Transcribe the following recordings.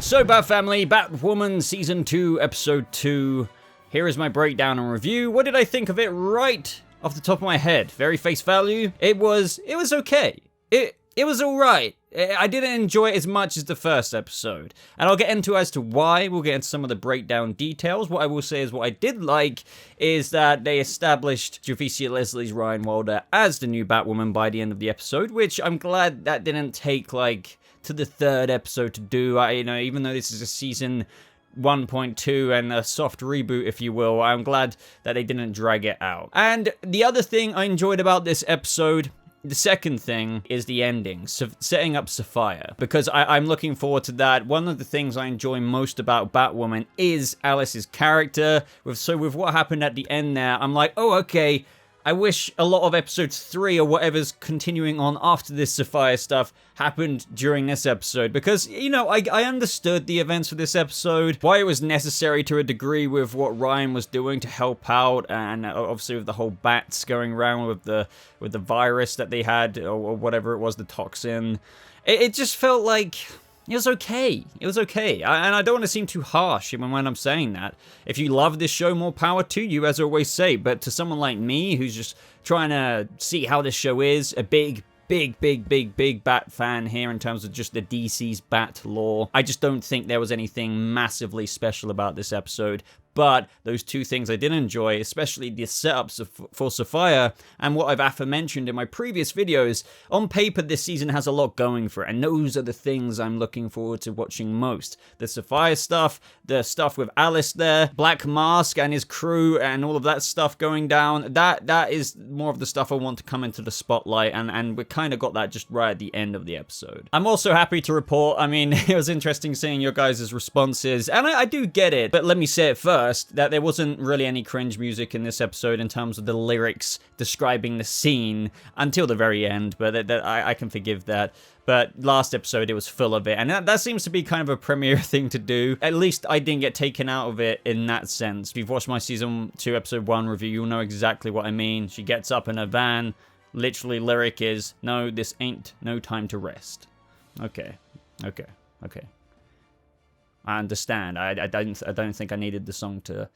So, Bat Family, Batwoman Season 2, Episode 2. Here is my breakdown and review. What did I think of it right off the top of my head? Very face value. It was okay. It was alright. I didn't enjoy it as much as the first episode. And I'll get into as to why. We'll get into some of the breakdown details. What I will say is what I did like is that they established Javicia Leslie's Ryan Wilder as the new Batwoman by the end of the episode, which I'm glad that didn't take, to the third episode to do. Even though this is a season 1.2 and a soft reboot, if you will, I'm glad that they didn't drag it out. And the other thing I enjoyed about this episode, the second thing, is the ending, setting up Sapphire, because I'm looking forward to that. One of the things I enjoy most about Batwoman is Alice's character. With what happened at the end there, I'm like, oh, okay, I wish a lot of episode 3 or whatever's continuing on after this Sapphire stuff happened during this episode, because, I understood the events of this episode, why it was necessary to a degree with what Ryan was doing to help out, and obviously with the whole bats going around with the virus that they had, or whatever it was, the toxin. It just felt like it was okay. It was okay. And I don't want to seem too harsh even when I'm saying that. If you love this show, more power to you, as I always say. But to someone like me, who's just trying to see how this show is, a big Bat fan here in terms of just the DC's Bat lore, I just don't think there was anything massively special about this episode. But those two things I did enjoy, especially the setups for Sapphire and what I've aforementioned in my previous videos, on paper this season has a lot going for it, and those are the things I'm looking forward to watching most. The Sapphire stuff, the stuff with Alice there, Black Mask and his crew and all of that stuff going down, that is more of the stuff I want to come into the spotlight, and we kind of got that just right at the end of the episode. I'm also happy to report, it was interesting seeing your guys' responses, and I do get it, but let me say it first, that there wasn't really any cringe music in this episode in terms of the lyrics describing the scene until the very end, but I can forgive that. But last episode, it was full of it, and that seems to be kind of a premiere thing to do. At least I didn't get taken out of it in that sense. If you've watched my Season 2, Episode 1 review, you'll know exactly what I mean. She gets up in a van, literally lyric is, "No, this ain't no time to rest." Okay. I understand. I don't think I needed the song to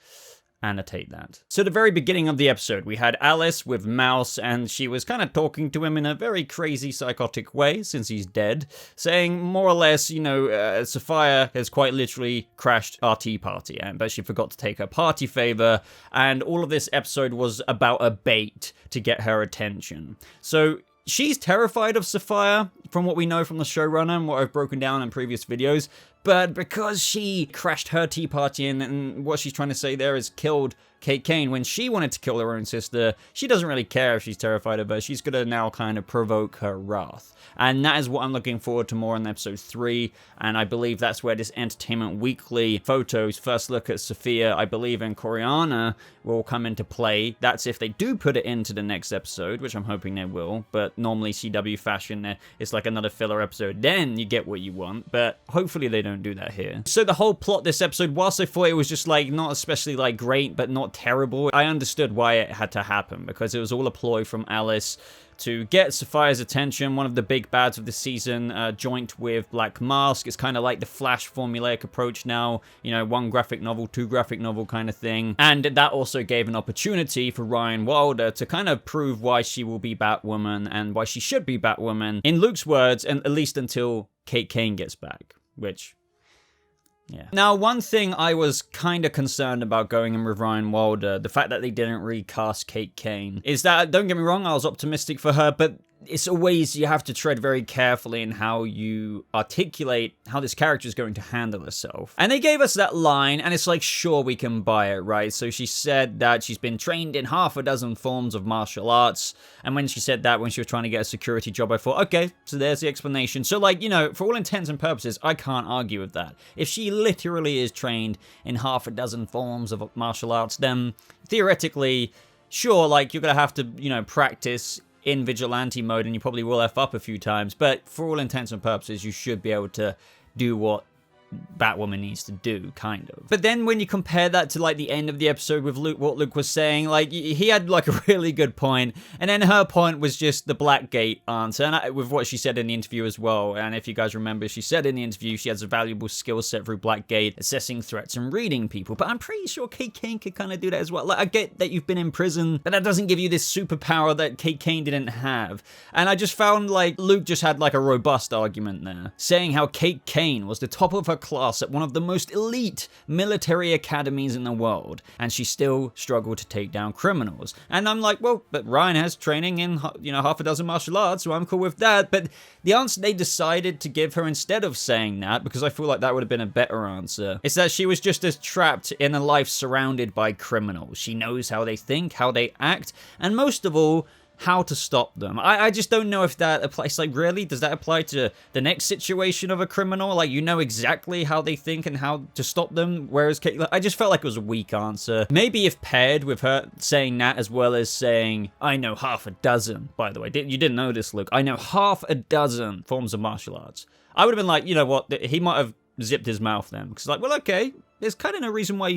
annotate that. So the very beginning of the episode, we had Alice with Mouse, and she was kind of talking to him in a very crazy, psychotic way, since he's dead, saying more or less, Sapphire has quite literally crashed our tea party, but she forgot to take her party favor, and all of this episode was about a bait to get her attention. So she's terrified of Sapphire, from what we know from the showrunner and what I've broken down in previous videos, but because she crashed her tea party and what she's trying to say there is killed Kate Kane when she wanted to kill her own sister, she doesn't really care if she's terrified of her. She's going to now kind of provoke her wrath. And that is what I'm looking forward to more in episode 3, and I believe that's where this Entertainment Weekly photos, first look at Sophia, I believe, and Coriana will come into play. That's if they do put it into the next episode, which I'm hoping they will, but normally CW fashion, it's like another filler episode, then you get what you want, but hopefully they don't do that here. So the whole plot this episode, whilst I thought it was just not especially great, but not terrible, I understood why it had to happen, because it was all a ploy from Alice to get Sapphire's attention. One of the big bads of the season, joint with Black Mask. It's kind of like the Flash formulaic approach now, one graphic novel, 2 graphic novel kind of thing. And that also gave an opportunity for Ryan Wilder to kind of prove why she will be Batwoman and why she should be Batwoman, in Luke's words, and at least until Kate Kane gets back, which, yeah. Now, one thing I was kind of concerned about going in with Ryan Wilder, the fact that they didn't recast Kate Kane, is that, don't get me wrong, I was optimistic for her, but it's always, you have to tread very carefully in how you articulate how this character is going to handle herself. And they gave us that line, and it's like, sure, we can buy it, right? So she said that she's been trained in half a dozen forms of martial arts, and when she said that, when she was trying to get a security job, I thought, okay, so there's the explanation. So, for all intents and purposes, I can't argue with that. If she literally is trained in half a dozen forms of martial arts, then theoretically, sure, you're gonna have to, practice in vigilante mode, and you probably will F up a few times, but for all intents and purposes, you should be able to do what Batwoman needs to do, kind of. But then when you compare that to like the end of the episode with Luke, what Luke was saying, like he had like a really good point, and then her point was just the Blackgate answer, and with what she said in the interview as well. And if you guys remember, she said in the interview she has a valuable skill set through Blackgate, assessing threats and reading people. But I'm pretty sure Kate Kane could kind of do that as well. Like, I get that you've been in prison, but that doesn't give you this superpower that Kate Kane didn't have. And I just found like Luke just had like a robust argument there, saying how Kate Kane was the top of her class at one of the most elite military academies in the world, and she still struggled to take down criminals. And I'm like, well, but Ryan has training in, half a dozen martial arts, so I'm cool with that. But the answer they decided to give her instead of saying that, because I feel like that would have been a better answer, is that she was just as trapped in a life surrounded by criminals. She knows how they think, how they act, and most of all, how to stop them. I just don't know if that applies. Like, really? Does that apply to the next situation of a criminal? Like, you know exactly how they think and how to stop them, whereas Kate, I just felt like it was a weak answer. Maybe if paired with her saying that as well as saying, I know half a dozen, by the way. You didn't know this, Luke. I know half a dozen forms of martial arts. I would have been like, you know what? He might have zipped his mouth then. Because like, well, okay, there's kind of no reason why we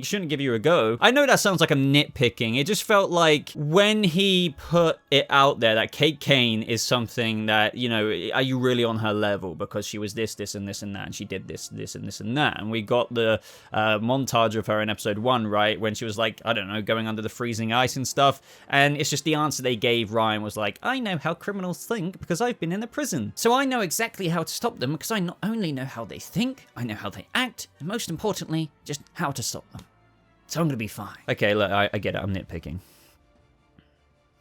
shouldn't give you a go. I know that sounds like I'm nitpicking. It just felt like when he put it out there that Kate Kane is something that, are you really on her level? Because she was this, and this, and that, and she did this, and this, and that. And we got the montage of her in episode 1, right? When she was like, I don't know, going under the freezing ice and stuff. And it's just the answer they gave Ryan was like, I know how criminals think because I've been in a prison. So I know exactly how to stop them because I not only know how they think, I know how they act, and most importantly, just how to stop them. So I'm gonna be fine. Okay, look, I get it, I'm nitpicking.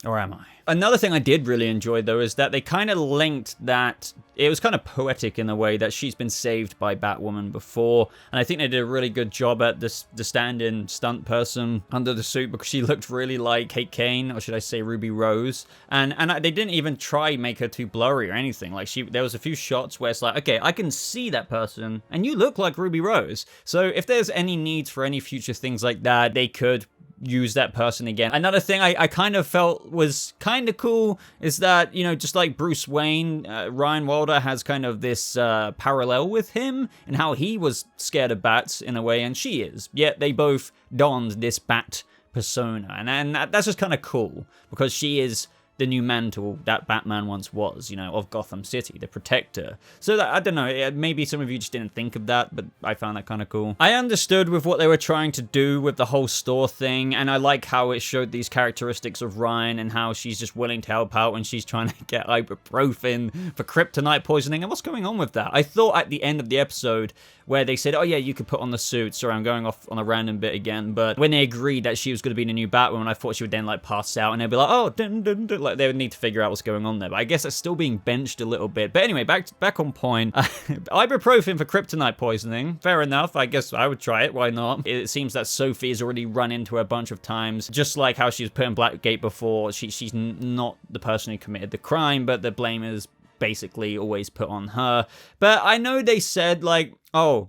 Or am I? Another thing I did really enjoy, though, is that they kind of linked that. It was kind of poetic in a way that she's been saved by Batwoman before. And I think they did a really good job at the stand-in stunt person under the suit because she looked really like Kate Kane, or should I say Ruby Rose. And they didn't even try make her too blurry or anything. Like, there was a few shots where it's like, okay, I can see that person, and you look like Ruby Rose. So if there's any needs for any future things like that, they could use that person again. Another thing I kind of felt was kind of cool is that, just like Bruce Wayne, Ryan Wilder has kind of this parallel with him and how he was scared of bats in a way, and she is. Yet they both donned this bat persona, and that's just kind of cool because she is the new mantle that Batman once was, of Gotham City, the protector. So that, I don't know, maybe some of you just didn't think of that, but I found that kind of cool. I understood with what they were trying to do with the whole store thing, and I like how it showed these characteristics of Ryan and how she's just willing to help out when she's trying to get ibuprofen for kryptonite poisoning, and what's going on with that? I thought at the end of the episode where they said, oh yeah, you could put on the suit. Sorry, I'm going off on a random bit again, but when they agreed that she was going to be the new Batwoman, I thought she would then like pass out and they'd be like, oh, dun, dun, dun. Like they would need to figure out what's going on there. But I guess it's still being benched a little bit. But anyway, back on point. Ibuprofen for kryptonite poisoning. Fair enough. I guess I would try it. Why not? It seems that Sophie has already run into her a bunch of times. Just like how she was put in Blackgate before. She's not the person who committed the crime, but the blame is basically always put on her. But I know they said like, oh,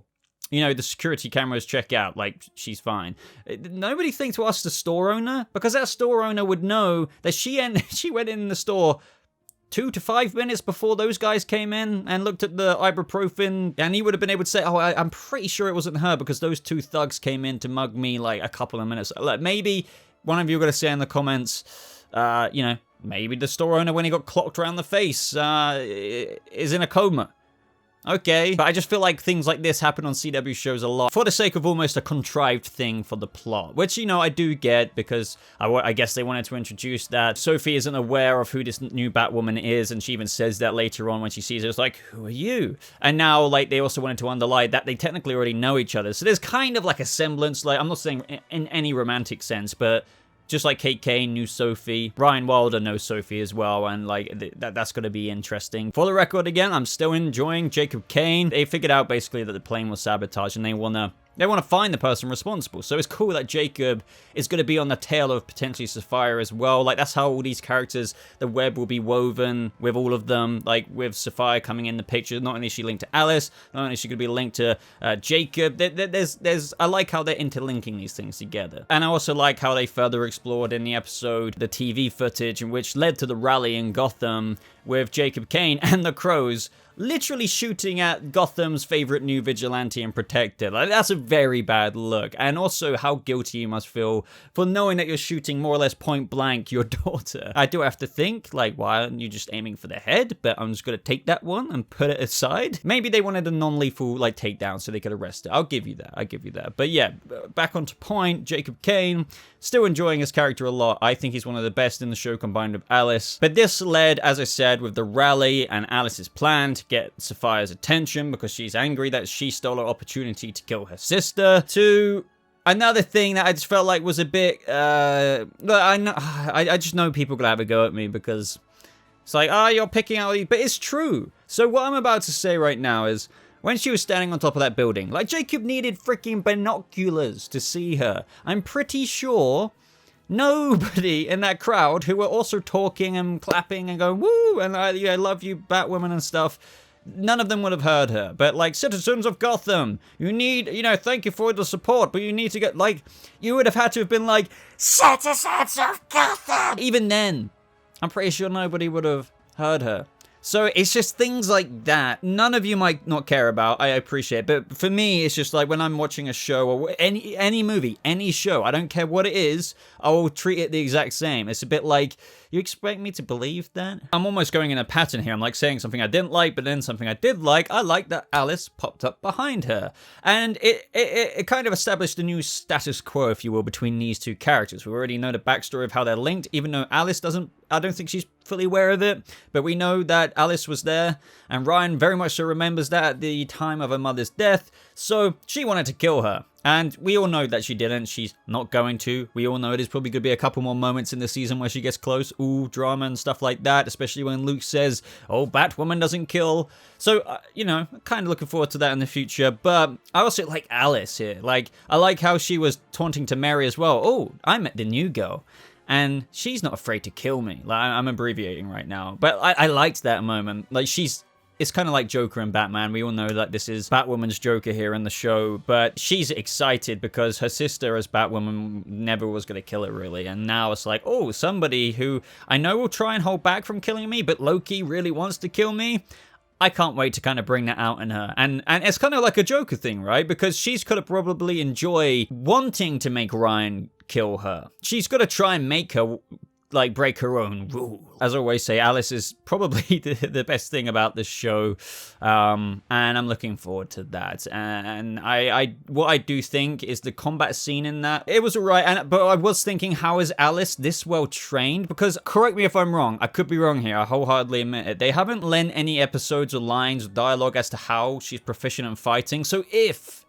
the security cameras check out, like, she's fine. Nobody think to ask the store owner, because that store owner would know that she went in the store 2 to 5 minutes before those guys came in and looked at the ibuprofen, and he would have been able to say, oh, I'm pretty sure it wasn't her because those 2 thugs came in to mug me like a couple of minutes. Like, maybe one of you are going to say in the comments, maybe the store owner, when he got clocked around the face, is in a coma. Okay, but I just feel like things like this happen on CW shows a lot for the sake of almost a contrived thing for the plot, which, I do get because I guess they wanted to introduce that Sophie isn't aware of who this new Batwoman is, and she even says that later on when she sees her. It's like, who are you? And now, like, they also wanted to underline that they technically already know each other. So there's kind of like a semblance, like, I'm not saying in any romantic sense, but just like Kate Kane knew Sophie, Ryan Wilder knows Sophie as well, and like that's going to be interesting. For the record, again, I'm still enjoying Jacob Kane. They figured out basically that the plane was sabotaged, and they want to find the person responsible. So it's cool that Jacob is going to be on the tail of potentially Sapphire as well. Like, that's how all these characters, the web will be woven with all of them. Like, with Sapphire coming in the picture, not only is she linked to Alice, not only is she going to be linked to Jacob. I like how they're interlinking these things together. And I also like how they further explored in the episode the TV footage, in which led to the rally in Gotham, with Jacob Kane and the Crows literally shooting at Gotham's favorite new vigilante and protector. Like, that's a very bad look. And also how guilty you must feel for knowing that you're shooting more or less point blank your daughter. I do have to think, like, why aren't you just aiming for the head? But I'm just gonna take that one and put it aside. Maybe they wanted a non-lethal, like, takedown so they could arrest it. I'll give you that. But yeah, back onto point, Jacob Kane, still enjoying his character a lot. I think he's one of the best in the show combined with Alice. But this led, as I said, with the rally and Alice's plan to get Saphire's attention because she's angry that she stole her opportunity to kill her sister, to another thing that I just felt like was a bit, I just know people gonna have a go at me because it's like, you're picking out these, but it's true. So what I'm about to say right now is, when she was standing on top of that building, like, Jacob needed freaking binoculars to see her. I'm pretty sure nobody in that crowd who were also talking and clapping and going, woo, and I love you, Batwoman and stuff, none of them would have heard her. But, like, citizens of Gotham, you need, thank you for the support, but you need to get, like, you would have had to have been like, citizens of Gotham! Even then, I'm pretty sure nobody would have heard her. So it's just things like that. None of you might not care about, I appreciate. But for me, it's just like when I'm watching a show or any movie, any show, I don't care what it is, I will treat it the exact same. It's a bit like, you expect me to believe that? I'm almost going in a pattern here. I'm like saying something I didn't like, but then something I did like. I like that Alice popped up behind her. And it kind of established a new status quo, if you will, between these two characters. We already know the backstory of how they're linked, even though Alice doesn't, I don't think she's fully aware of it, but we know that Alice was there, and Ryan very much so remembers that at the time of her mother's death, so she wanted to kill her. And we all know that she didn't. She's not going to. We all know there's probably going to be a couple more moments in the season where she gets close. Ooh, drama and stuff like that, especially when Luke says, oh, Batwoman doesn't kill. So, kind of looking forward to that in the future. But I also like Alice here. Like, I like how she was taunting to Mary as well. Oh, I met the new girl. And she's not afraid to kill me. Like, I'm abbreviating right now. But I liked that moment. Like, it's kind of like Joker and Batman. We all know that this is Batwoman's Joker here in the show, but she's excited because her sister as Batwoman never was going to kill her, really. And now it's like, oh, somebody who I know will try and hold back from killing me, but Loki really wants to kill me. I can't wait to kind of bring that out in her. And it's kind of like a Joker thing, right? Because she's going to probably enjoy wanting to make Ryan kill her. She's got to try and make her like break her own rule. As I always say, Alice is probably the best thing about this show, and I'm looking forward to that. And what I do think is the combat scene in that, it was alright, but I was thinking, how is Alice this well trained? Because, correct me if I'm wrong, I could be wrong here, I wholeheartedly admit it, they haven't lent any episodes or lines or dialogue as to how she's proficient in fighting. So if,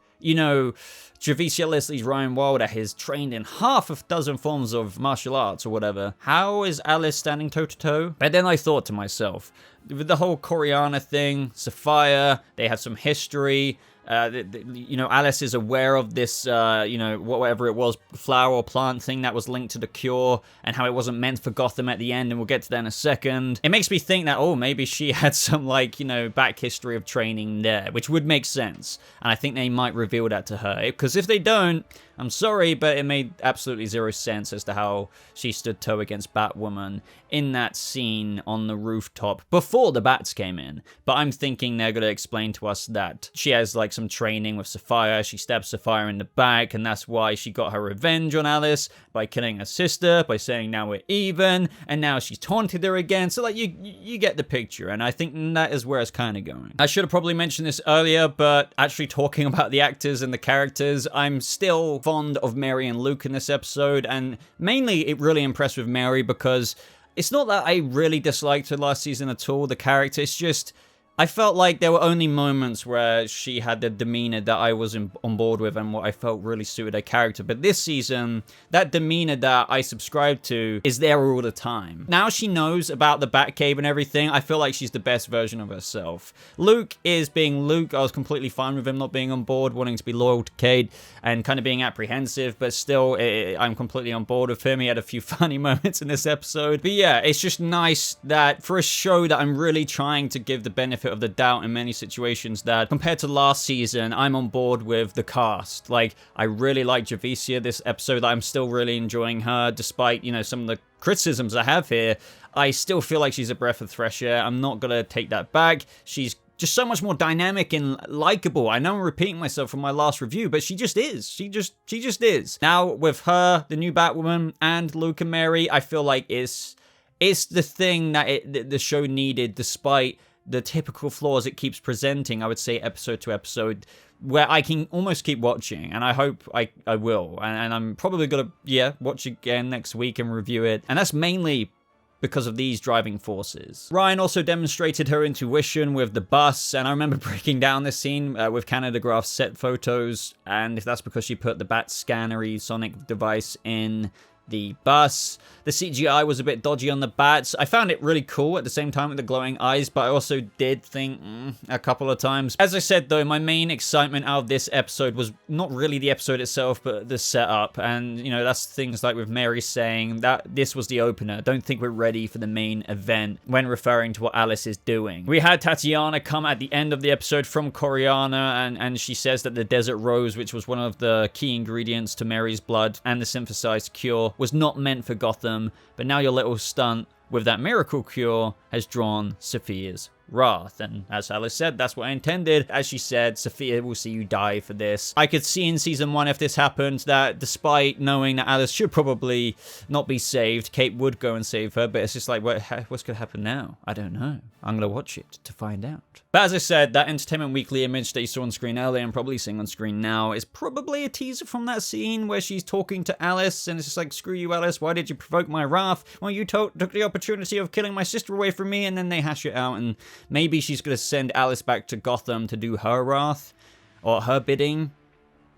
Javicia Leslie's Ryan Wilder has trained in half a dozen forms of martial arts or whatever, how is Alice standing toe-to-toe? But then I thought to myself, with the whole Coriana thing, Sapphire, they have some history. Alice is aware of this, whatever it was, flower or plant thing that was linked to the cure, and how it wasn't meant for Gotham at the end, and we'll get to that in a second. It makes me think that, maybe she had some, back history of training there, which would make sense. And I think they might reveal that to her. Because if they don't, I'm sorry, but it made absolutely zero sense as to how she stood toe against Batwoman in that scene on the rooftop before the bats came in. But I'm thinking they're going to explain to us that she has some training with Sapphire. She stabs Sapphire in the back, and that's why she got her revenge on Alice by killing her sister, by saying now we're even, and now she's taunted her again. So you get the picture, and I think that is where it's kind of going. I should have probably mentioned this earlier, but actually talking about the actors and the characters, I'm still fond of Mary and Luke in this episode, and mainly it really impressed with Mary because it's not that I really disliked her last season at all, the character, it's just I felt like there were only moments where she had the demeanor that I was on board with and what I felt really suited her character. But this season, that demeanor that I subscribed to is there all the time. Now she knows about the Batcave and everything, I feel like she's the best version of herself. Luke is being Luke. I was completely fine with him not being on board, wanting to be loyal to Cade and kind of being apprehensive, but still, I'm completely on board with him. He had a few funny moments in this episode. But yeah, it's just nice that for a show that I'm really trying to give the benefit benefit of the doubt in many situations that compared to last season, I'm on board with the cast. Like, I really like Javicia this episode. I'm still really enjoying her, despite, you know, some of the criticisms I have here. I still feel like she's a breath of fresh air. I'm not gonna take that back. She's just so much more dynamic and likable. I know I'm repeating myself from my last review, but she just is. She just is. Now, with her, the new Batwoman, and Luke and Mary, I feel like it's the thing that the show needed, despite the typical flaws it keeps presenting, I would say, episode to episode, where I can almost keep watching, and I hope I will. And I'm probably gonna, watch again next week and review it. And that's mainly because of these driving forces. Ryan also demonstrated her intuition with the bus, and I remember breaking down this scene with Canada Graph's set photos, and if that's because she put the bat scannery sonic device in the bus. The CGI was a bit dodgy on the bats. I found it really cool at the same time with the glowing eyes, but I also did think a couple of times. As I said though, my main excitement out of this episode was not really the episode itself, but the setup. And, you know, that's things like with Mary saying that this was the opener. Don't think we're ready for the main event, when referring to what Alice is doing. We had Tatiana come at the end of the episode from Coriana, and she says that the Desert Rose, which was one of the key ingredients to Mary's blood and the synthesized cure, was not meant for Gotham, but now your little stunt with that miracle cure has drawn Sophia's wrath. And as Alice said, that's what I intended. As she said, Sophia will see you die for this. I could see in season 1, if this happened, that despite knowing that Alice should probably not be saved, Kate would go and save her, but it's just like, what's going to happen now? I don't know. I'm going to watch it to find out. But as I said, that Entertainment Weekly image that you saw on screen earlier and probably seeing on screen now is probably a teaser from that scene where she's talking to Alice, and it's just like, screw you, Alice, why did you provoke my wrath? Well, you took the opportunity of killing my sister away from me, and then they hash it out, and maybe she's going to send Alice back to Gotham to do her wrath, or her bidding.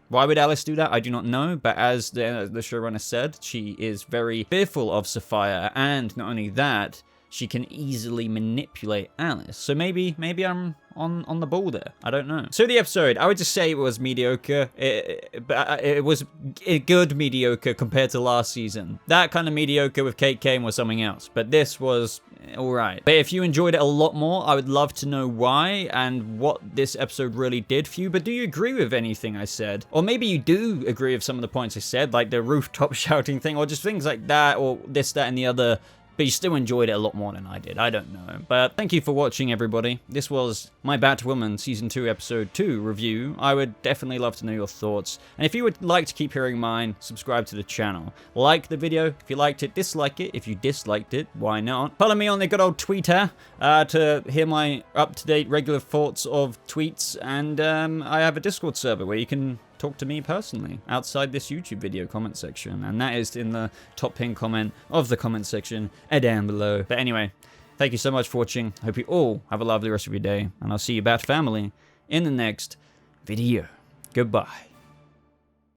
Why would Alice do that? I do not know, but as the showrunner said, she is very fearful of Sophia, and not only that, she can easily manipulate Alice. So maybe I'm on the ball there. I don't know. So the episode, I would just say it was mediocre. It was a good mediocre compared to last season. That kind of mediocre with Kate Kane was something else, but this was alright. But if you enjoyed it a lot more, I would love to know why and what this episode really did for you. But do you agree with anything I said? Or maybe you do agree with some of the points I said, like the rooftop shouting thing, or just things like that, or this, that, and the other, but you still enjoyed it a lot more than I did. I don't know. But thank you for watching, everybody. This was my Batwoman Season 2, Episode 2 review. I would definitely love to know your thoughts. And if you would like to keep hearing mine, subscribe to the channel. Like the video if you liked it, dislike it if you disliked it, why not? Follow me on the good old Twitter to hear my up-to-date regular thoughts of tweets. And I have a Discord server where you can talk to me personally outside this YouTube video comment section, and that is in the top pinned comment of the comment section down below. But anyway, thank you so much for watching. Hope you all have a lovely rest of your day, and I'll see you, Bat family, in the next video. Goodbye.